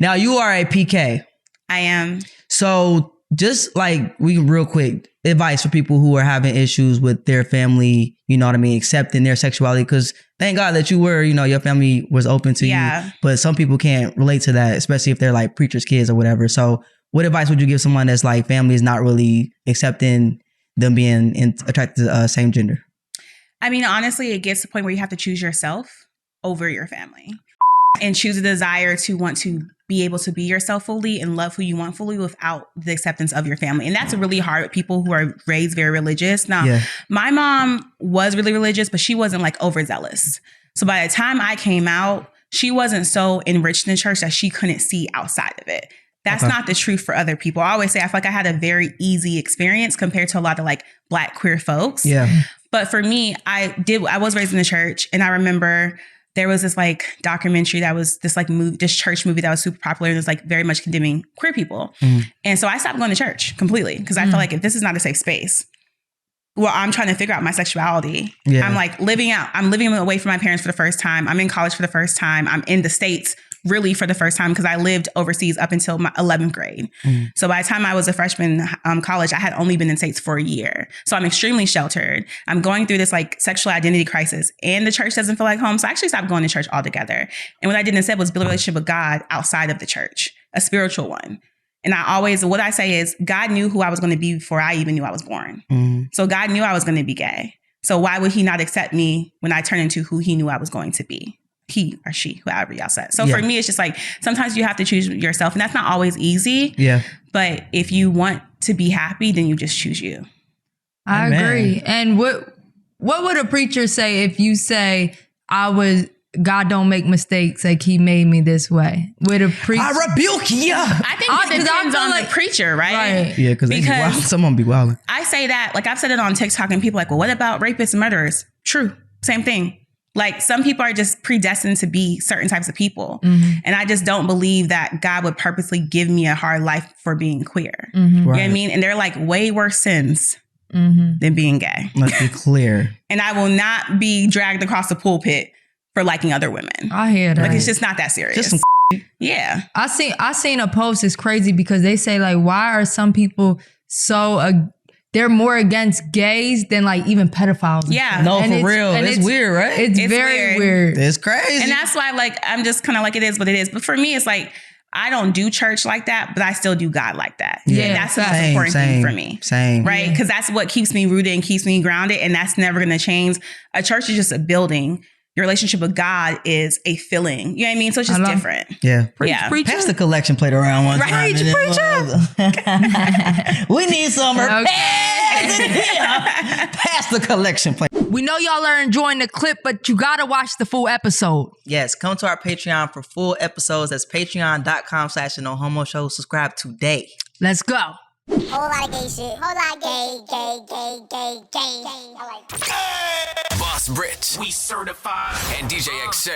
Now you are a PK. I am. So just like real quick advice for people who are having issues with their family, you know what I mean, accepting their sexuality, because thank God that you were, you know, your family was open to you, but some people can't relate to that, especially if they're like preacher's kids or whatever. So what advice would you give someone that's like family is not really accepting them being attracted to same gender? I mean, honestly, it gets to the point where you have to choose yourself over your family and choose a desire to want to be able to be yourself fully and love who you want fully without the acceptance of your family. And that's really hard with people who are raised very religious. Now, my mom was really religious, but she wasn't like overzealous. So by the time I came out, she wasn't so enriched in church that she couldn't see outside of it. That's not the truth for other people. I always say, I feel like I had a very easy experience compared to a lot of like Black queer folks. Yeah. But for me, I was raised in the church, and I remember there was this like documentary that was this like this church movie that was super popular and was like very much condemning queer people. And so I stopped going to church completely because I felt like if this is not a safe space, well, I'm trying to figure out my sexuality. I'm like I'm living away from my parents for the first time. I'm in college for the first time. I'm in the States really for the first time because I lived overseas up until my 11th grade. So by the time I was a freshman college, I had only been in States for a year. So I'm extremely sheltered. I'm going through this like sexual identity crisis, and the church doesn't feel like home. So I actually stopped going to church altogether. And what I did instead was build a relationship with God outside of the church, a spiritual one. And what I say is God knew who I was going to be before I even knew I was born. So God knew I was going to be gay. So why would he not accept me when I turn into who he knew I was going to be? He or she, whoever y'all said. So for me, it's just like, sometimes you have to choose yourself, and that's not always easy. But if you want to be happy, then you just choose you. I agree. And what would a preacher say if you say, God don't make mistakes, like he made me this way? With a preacher, I rebuke you. I think it depends on the preacher, right? Yeah, because someone be wilding. I say that, like I've said it on TikTok, and people are like, well, what about rapists and murderers? True. Same thing. Like some people are just predestined to be certain types of people. And I just don't believe that God would purposely give me a hard life for being queer. You know what I mean? And they're like way worse sins than being gay. Let's be clear. And I will not be dragged across the pulpit for liking other women. I hear that. Like it's just not that serious. Just some yeah. I seen a post. It's crazy because they say like, why are some people so they're more against gays than like even pedophiles. Yeah. No, for real. It's weird, right? It's very weird. It's crazy. And that's why like, I'm just kind of like, it is what it is. But for me, it's like, I don't do church like that, but I still do God like that. Yeah. And that's the most important thing for me. Same. Right? Because that's what keeps me rooted and keeps me grounded. And that's never going to change. A church is just a building. Your relationship with God is a feeling. You know what I mean? So it's just different. Yeah. Preacher. Pass the collection plate around one time. Right, preacher. We need some repairs in here. Pass the collection plate. We know y'all are enjoying the clip, but you gotta watch the full episode. Yes, come to our Patreon for full episodes. That's patreon.com/NoHomo Show. Subscribe today. Let's go. Whole lot of gay shit. Whole lot of gay. I like Boss Brit, we certified, and DJ XL.